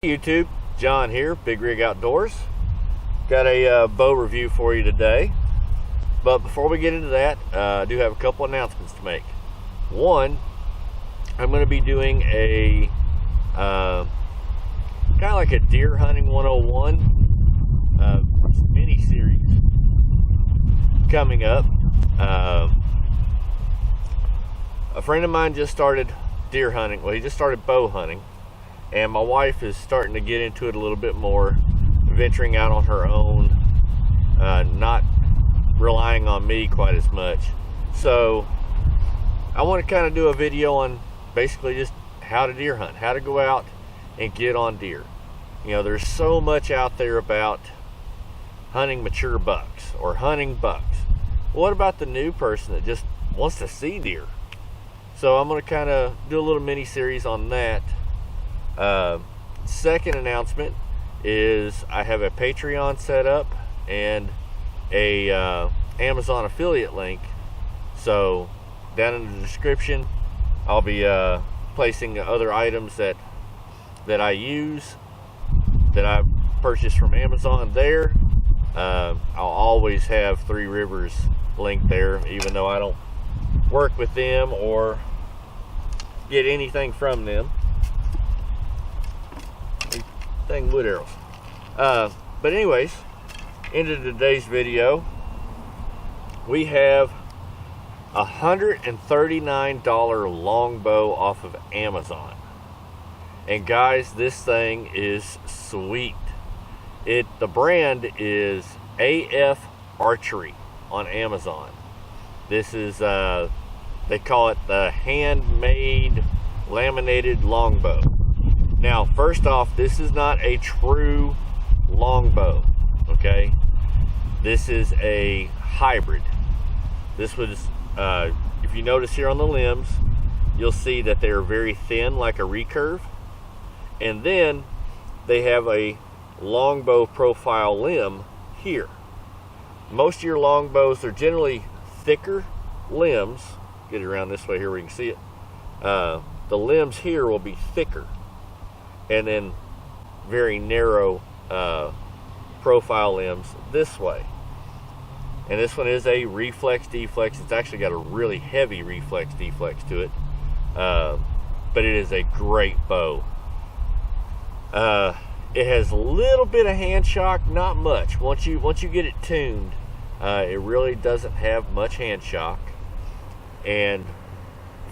YouTube, John here, Big Rig Outdoors. Got a bow review for you today. But before we get into that, I do have a couple announcements to make. One, I'm going to be doing a kind of like a deer hunting 101 mini series coming up. A friend of mine just started deer hunting. Well, he just started bow hunting. And my wife is starting to get into it a little bit more, venturing out on her own, not relying on me quite as much. So I want to kind of do a video on basically just how to deer hunt, how to go out and get on deer. You know, there's so much out there about hunting mature bucks or hunting bucks. What about the new person that just wants to see deer? So I'm going to kind of do a little mini series on that. Second announcement is I have a Patreon set up and a Amazon affiliate link. So down in the description I'll be placing other items that I use, that I've purchased from Amazon there. I'll always have Three Rivers linked there, even though I don't work with them or get anything from them. Wood arrows. But anyways, into today's video, we have a $139 longbow off of Amazon. And guys, this thing is sweet. The brand is AF Archery on Amazon. This is they call it the handmade laminated longbow. Now, first off, this is not a true longbow, okay? This is a hybrid. This was, if you notice here on the limbs, you'll see that they're very thin, like a recurve. And then they have a longbow profile limb here. Most of your longbows are generally thicker limbs. Get it around this way here where you can see it. The limbs here will be thicker, and then very narrow profile limbs this way. And this one is a reflex deflex. It's actually got a really heavy reflex deflex to it, but it is a great bow. It has a little bit of hand shock, not much. Once you get it tuned, it really doesn't have much hand shock. And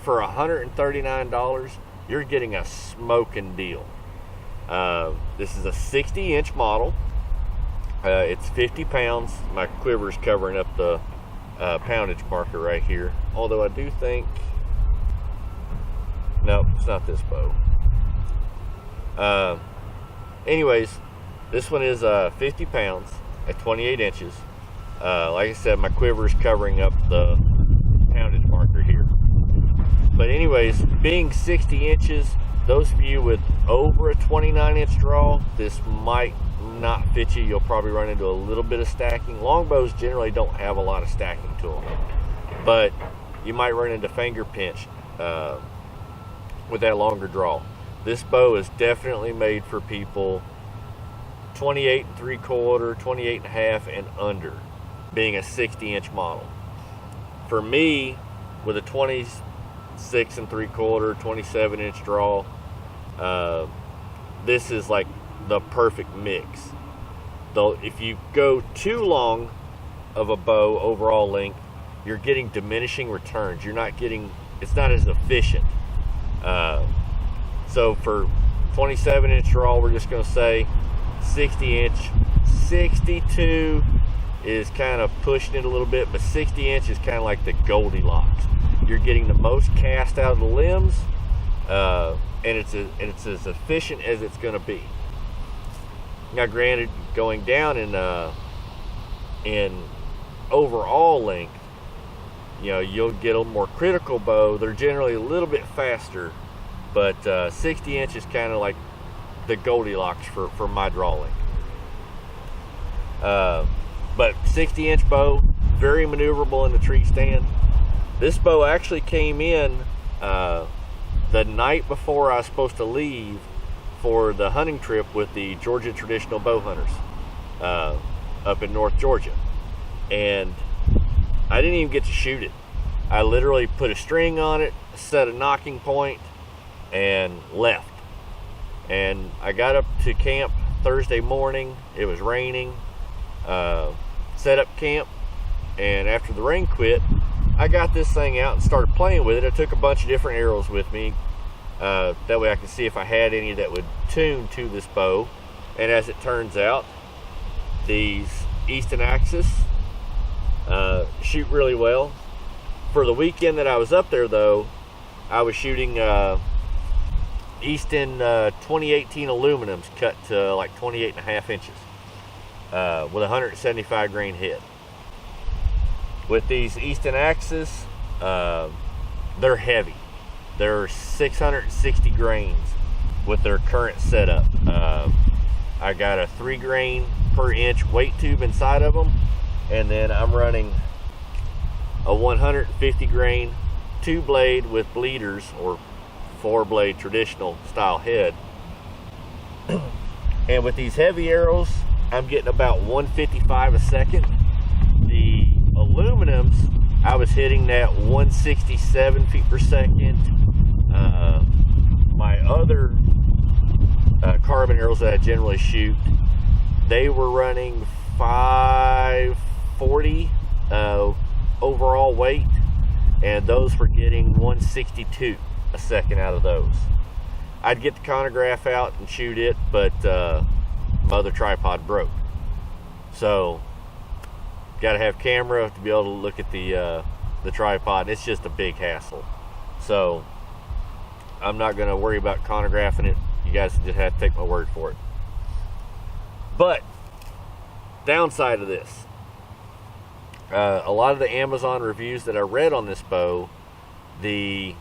for $139, you're getting a smoking deal. This is a 60-inch model. It's 50 pounds. My quiver's covering up the poundage marker right here. Although I do think, no, it's not this bow. Anyways, this one is 50 pounds at 28 inches. Like I said, my quiver's covering up the poundage marker here. But anyways, being 60 inches, those of you with over a 29-inch draw, this might not fit you. You'll probably run into a little bit of stacking. Longbows generally don't have a lot of stacking to them, but you might run into finger pinch with that longer draw. This bow is definitely made for people 28 3/4, 28 1/2 and under, being a 60-inch model. For me, with a 26 3/4, 27-inch draw, this is like the perfect mix. Though if you go too long of a bow overall length, you're getting diminishing returns. You're not getting, it's not as efficient. So for 27-inch draw, we're just going to say 60-inch. 62 is kind of pushing it a little bit, but 60-inch is kind of like the Goldilocks. You're getting the most cast out of the limbs, and it's as efficient as it's going to be. Now, granted, going down in overall length, you know, you'll get a more critical bow. They're generally a little bit faster, but 60 inch is kind of like the Goldilocks for my draw length. But 60-inch bow, very maneuverable in the tree stand. This bow actually came in the night before I was supposed to leave for the hunting trip with the Georgia Traditional Bow Hunters up in North Georgia. And I didn't even get to shoot it. I literally put a string on it, set a knocking point, and left. And I got up to camp Thursday morning. It was raining. Set up camp, and after the rain quit, I got this thing out and started playing with it. I took a bunch of different arrows with me. That way I could see if I had any that would tune to this bow. And as it turns out, these Easton Axis shoot really well. For the weekend that I was up there, though, I was shooting Easton 2018 aluminums cut to like 28.5 inches with a 175 grain head. With these Easton Axis, they're heavy. They're 660 grains with their current setup. I got a 3 grain per inch weight tube inside of them, and then I'm running a 150 grain 2-blade with bleeders, or 4-blade traditional style head. And with these heavy arrows, I'm getting about 155 a second. The aluminums, I was hitting that 167 feet per second. My other carbon arrows that I generally shoot, they were running 540 overall weight, and those were getting 162 a second out of those. I'd get the chronograph out and shoot it, but my other tripod broke. So got to have camera to be able to look at the tripod. It's just a big hassle. So I'm not going to worry about chronographing it. You guys just have to take my word for it. But downside of this, a lot of the Amazon reviews that I read on this bow, the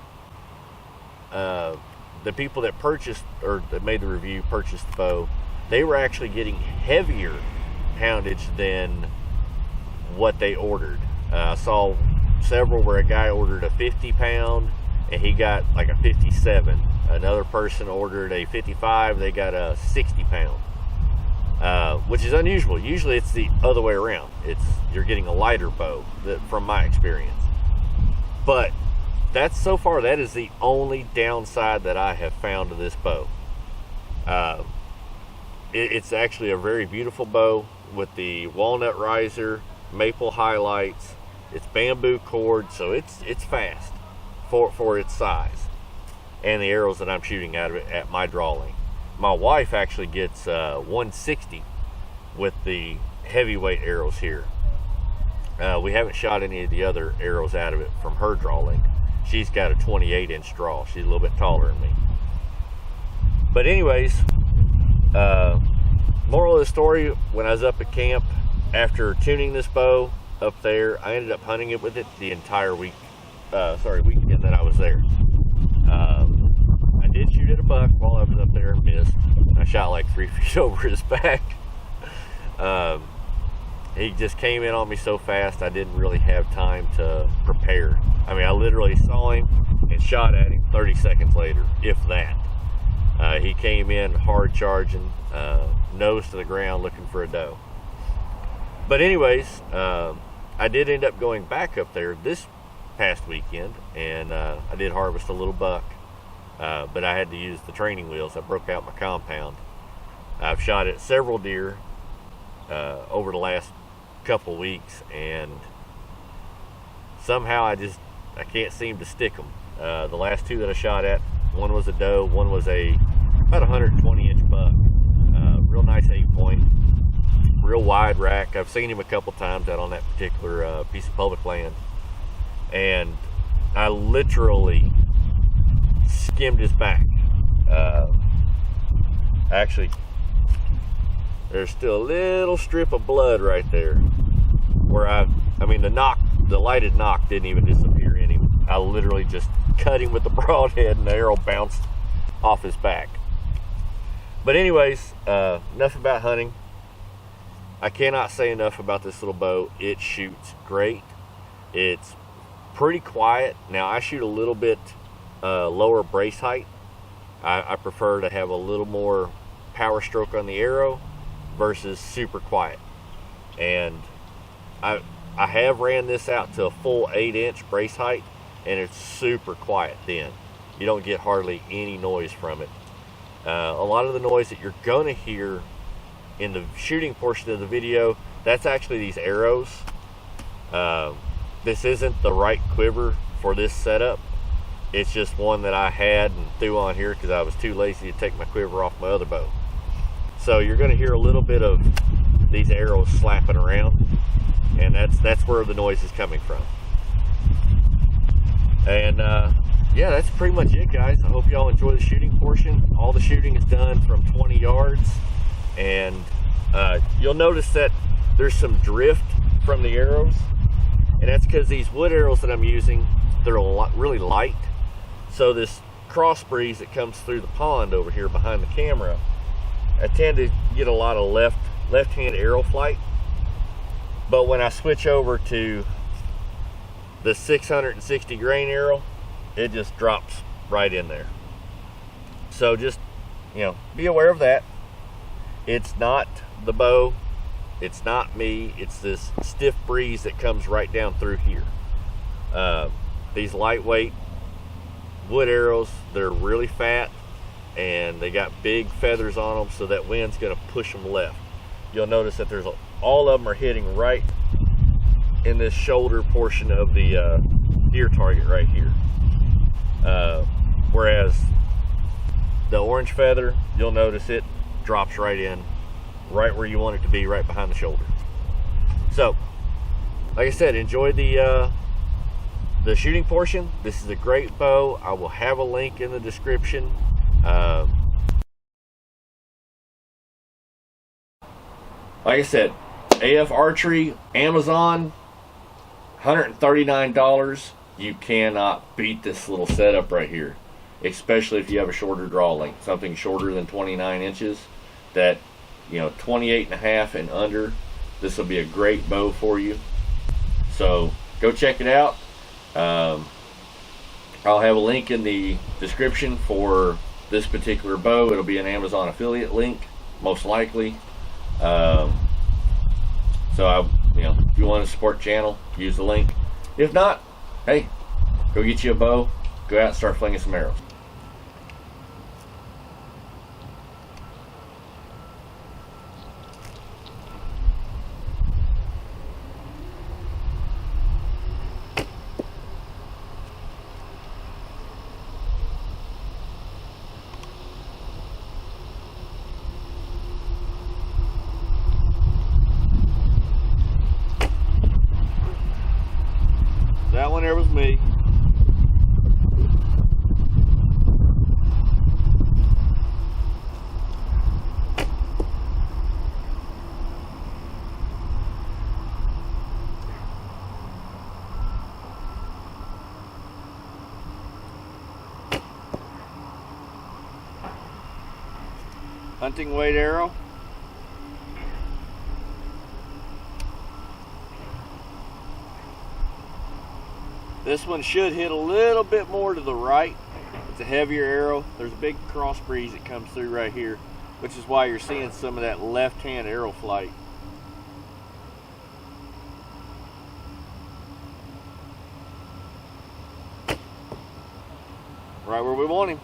people that purchased, or that made the review, purchased the bow, they were actually getting heavier poundage than what they ordered. I saw several where a guy ordered a 50 pound and he got like a 57. Another person ordered a 55, they got a 60 pound, which is unusual. Usually it's the other way around. You're getting a lighter bow, from my experience. But that's, so far, that is the only downside that I have found to this bow. It's actually a very beautiful bow with the walnut riser, maple highlights. It's bamboo cord, so it's fast for its size, and the arrows that I'm shooting out of it at my draw length. My wife actually gets 160 with the heavyweight arrows here. We haven't shot any of the other arrows out of it from her draw length. She's got a 28 inch draw. She's a little bit taller than me. But anyways, moral of the story, when I was up at camp, after tuning this bow up there, I ended up hunting it with it the entire weekend that I was there. I did shoot at a buck while I was up there and missed. I shot like 3 feet over his back. He just came in on me so fast, I didn't really have time to prepare. I mean, I literally saw him and shot at him 30 seconds later, if that. He came in hard charging, nose to the ground, looking for a doe. But anyways, I did end up going back up there this past weekend, and I did harvest a little buck, but I had to use the training wheels. I broke out my compound. I've shot at several deer over the last couple weeks, and somehow I can't seem to stick them. The last two that I shot at, one was a doe, one was about 120 inch buck, real nice 8-point, real wide rack. I've seen him a couple times out on that particular piece of public land, and I literally skimmed his back. Actually, there's still a little strip of blood right there where the lighted knock didn't even disappear in him. I literally just cut him with the broadhead and the arrow bounced off his back. But anyways, enough about hunting. I cannot say enough about this little bow. It shoots great. It's pretty quiet. Now, I shoot a little bit lower brace height. I prefer to have a little more power stroke on the arrow versus super quiet. And I have ran this out to a full 8-inch brace height, and it's super quiet then. You don't get hardly any noise from it. A lot of the noise that you're gonna hear in the shooting portion of the video, that's actually these arrows. This isn't the right quiver for this setup. It's just one that I had and threw on here because I was too lazy to take my quiver off my other bow. So you're going to hear a little bit of these arrows slapping around, and that's where the noise is coming from. And yeah, that's pretty much it, guys. I hope y'all enjoy the shooting portion. All the shooting is done from 20 yards, and you'll notice that there's some drift from the arrows, and that's because these wood arrows that I'm using, they're really light. So this cross breeze that comes through the pond over here behind the camera, I tend to get a lot of left-hand arrow flight. But when I switch over to the 660 grain arrow, it just drops right in there. So just, be aware of that. It's not the bow, it's not me, it's this stiff breeze that comes right down through here. These lightweight wood arrows, they're really fat and they got big feathers on them, so that wind's going to push them left. You'll notice that all of them are hitting right in this shoulder portion of the deer target right here. Whereas the orange feather, you'll notice it drops right in, right where you want it to be, right behind the shoulder. So, like I said, enjoy the shooting portion. This is a great bow. I will have a link in the description. Like I said, AF Archery, Amazon, $139. You cannot beat this little setup right here, especially if you have a shorter draw length, something shorter than 29 inches. That, 28 and a half and under, this will be a great bow for you. So go check it out. I'll have a link in the description for this particular bow. It'll be an Amazon affiliate link, most likely. So if you want to support the channel, use the link. If not, hey, go get you a bow, go out and start flinging some arrows. That one there was me. Hunting weight arrow. This one should hit a little bit more to the right. It's a heavier arrow. There's a big cross breeze that comes through right here, which is why you're seeing some of that left-hand arrow flight. Right where we want him.